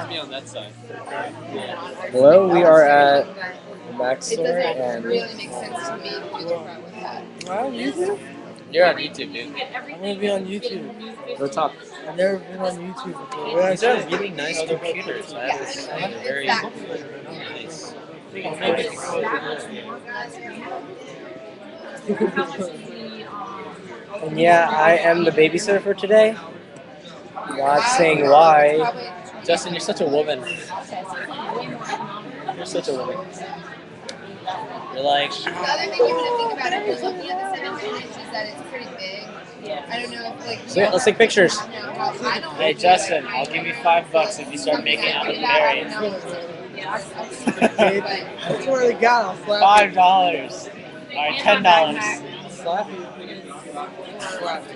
Me on that side. Hello, we are at Max store and Really makes sense to me to do the front with that. Wow, YouTube? You're on YouTube, dude. I'm gonna be on YouTube. go top. I've never been on YouTube before. What These I are say? really nice computers. I have to say, they're very nice. And yeah, I am the babysitter for today. Not saying why. Justin, you're such a woman. You're such a woman. You're like, The other thing you want to think about if you're looking at the 17 inch is that it's pretty big. I don't know if like. So yeah, let's take pictures. I don't. hey Justin, I'll give you $5 if you start making out with Mary. That's what I got. I'll slap $5. All right, $10. you. Slap you. Slap you.